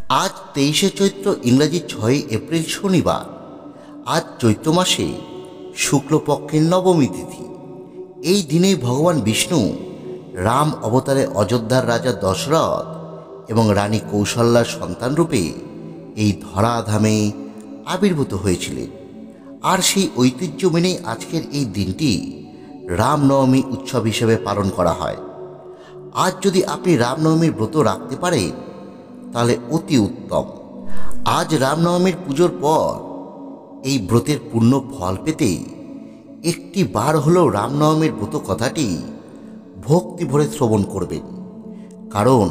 আজ 23শে চৈত্র, ইংরাজি 6ই এপ্রিল, শনিবার। আজ চৈত্র মাসে শুক্লপক্ষের নবমী তিথি। এই দিনেই ভগবান বিষ্ণু রাম অবতারে অযোধ্যার রাজা দশরথ এবং রানী কৌশল্যার সন্তানরূপে এই ধরাধামে আবির্ভূত হয়েছিলেন। আর সেই ঐতিহ্য মেনেই আজকের এই দিনটি রামনবমী উৎসব হিসেবে পালন করা হয়। আজ যদি আপনি রামনবমীর ব্রত রাখতে পারেন তাহলে অতি উত্তম। আজ রামনবমীর পুজোর পর এই ব্রতের পূর্ণ ফল পেতে একটি বার হলেও রামনবমীর ব্রত কথাটি ভক্তি ভরে শ্রবণ করবেন। কারণ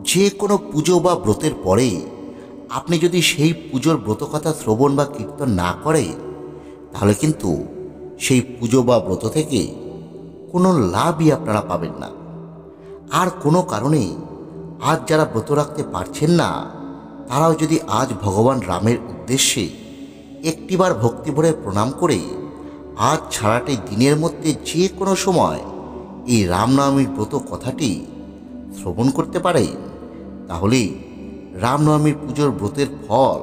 যে কোনো পুজো বা ব্রতের পরে আপনি যদি সেই পুজোর ব্রত কথা শ্রবণ বা কীর্তন না করেন তাহলে কিন্তু সেই পুজো বা ব্রত থেকে কোনো লাভই আপনারা পাবেন না। আর কোনো কারণে আজ যারা ব্রত রাখতে পারছেন না তারাও যদি আজ ভগবান রামের উদ্দেশ্যে একটিবার ভক্তি ভরে প্রণাম করে আজ ছাড়াটি দিনের মধ্যে যে কোনো সময় এই রামনবমীর ব্রত কথাটি শ্রবণ করতে পারে তাহলে রামনবমীর পুজোর ব্রতের ফল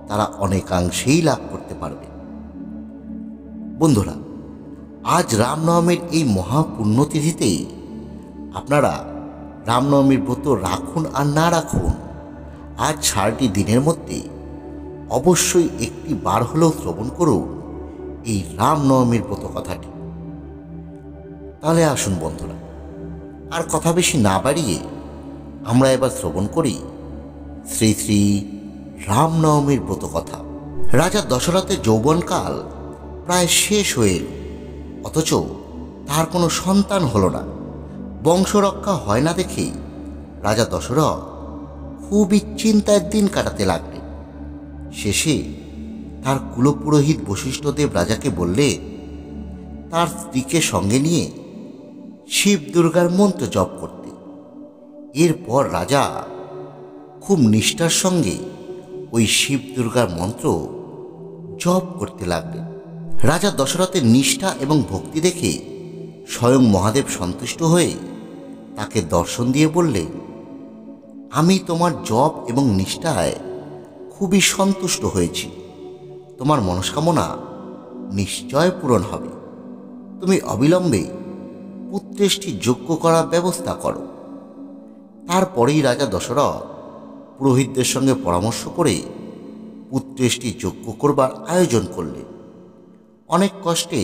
তারা অনেকাংশেই লাভ করতে পারবে। বন্ধুরা, আজ রামনবমীর এই মহাপুণ্যতিথিতে আপনারা রামনবমীর ব্রত রাখুন আর না রাখুন, আজ সারাটি দিনের মধ্যে অবশ্যই একটি বার হলেও শ্রবণ করুন এই রামনবমীর ব্রত কথাটি। তাহলে আসুন বন্ধুরা, আর কথা বেশি না বাড়িয়ে আমরা এবার শ্রবণ করি শ্রী শ্রী রামনবমীর ব্রত কথা। রাজা দশরথের যৌবনকাল প্রায় শেষ হয়ে এল, অথচ তার কোনো সন্তান হলো না। বংশরক্ষা হয় না দেখেই রাজা দশরথ খুবই চিন্তায় দিন কাটাতে লাগলেন। শেষে তার কুলপুরোহিত বশিষ্ঠদেব রাজাকে বললে তার স্ত্রীকে সঙ্গে নিয়ে শিব দুর্গার মন্ত্র জপ করতে। এরপর রাজা খুব নিষ্ঠার সঙ্গে ওই শিব দুর্গার মন্ত্র জপ করতে লাগলেন। রাজা দশরথের নিষ্ঠা এবং ভক্তি দেখে স্বয়ং মহাদেব সন্তুষ্ট হয়ে তাকে দর্শন দিয়ে বললেন, আমি তোমার জপ এবং নিষ্ঠায় খুবই সন্তুষ্ট হয়েছি। তোমার মনস্কামনা নিশ্চয় পূরণ হবে। তুমি অবিলম্বে পুত্রেষ্টি যজ্ঞ করার ব্যবস্থা করো। তারপরেই রাজা দশরথ পুরোহিতদের সঙ্গে পরামর্শ করে পুত্রেষ্টি যজ্ঞ করবার আয়োজন করলেন। অনেক কষ্টে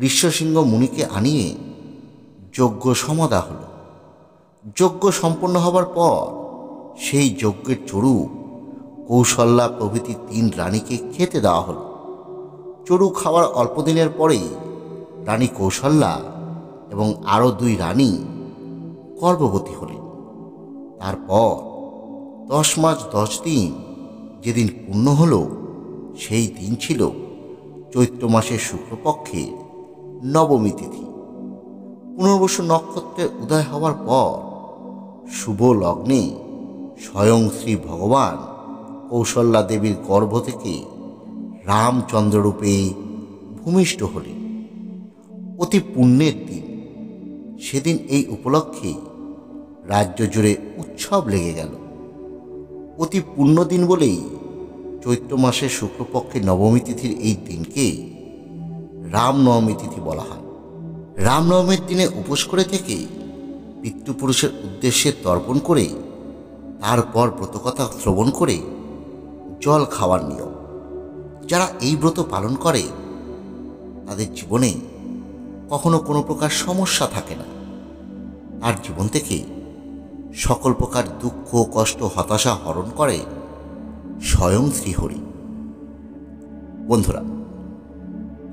ঋষ্যশৃঙ্গ মুনিকে আনিয়ে যজ্ঞ সমাধা হল। যজ্ঞ সম্পন্ন হবার পর সেই যজ্ঞের চড়ু কৌশল্যা প্রভৃতি 3 রানীকে খেতে দেওয়া হল। চড়ু খাওয়ার অল্প দিনের পরেই রানী কৌশল্যা এবং আরও 2 রানী গর্ভবতী হলেন। তারপর 10 মাস 10 দিন যেদিন পূর্ণ হল সেই দিন ছিল চৈত্র মাসের শুক্লপক্ষের নবমী তিথি। পুনর্বসু নক্ষত্রের উদয় হওয়ার পর শুভ লগ্নে স্বয়ং শ্রী ভগবান কৌশল্যা দেবীর গর্ভ থেকে রামচন্দ্ররূপে ভূমিষ্ঠ হলেন। অতি পুণ্যের দিন সেদিন। এই উপলক্ষে রাজ্য জুড়ে উৎসব লেগে গেল। অতি পুণ্য দিন বলেই চৈত্র মাসের শুক্লপক্ষের নবমী তিথির এই দিনকে রামনবমী তিথি বলা হয়। রামনবমীর দিনে উপোস করে থেকে পিতৃপুরুষের উদ্দেশ্যে তর্পণ করে তারপর ব্রতকথা শ্রবণ করে জল খাওয়ার নিয়ম। যারা এই ব্রত পালন করে তাদের জীবনে কখনো কোনো প্রকার সমস্যা থাকে না। তার জীবন থেকে সকল প্রকার দুঃখ, কষ্ট, হতাশা হরণ করে স্বয়ং শ্রীহরি। বন্ধুরা,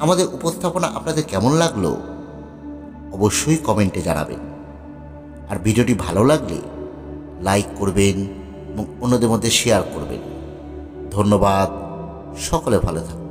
আমাদের উপস্থাপনা আপনাদের কেমন লাগলো অবশ্যই কমেন্টে জানাবেন। আর ভিডিওটি ভালো লাগলে লাইক করবেন এবং অন্যদের মধ্যে শেয়ার করবেন। ধন্যবাদ। সকলে ভালো থাকুন।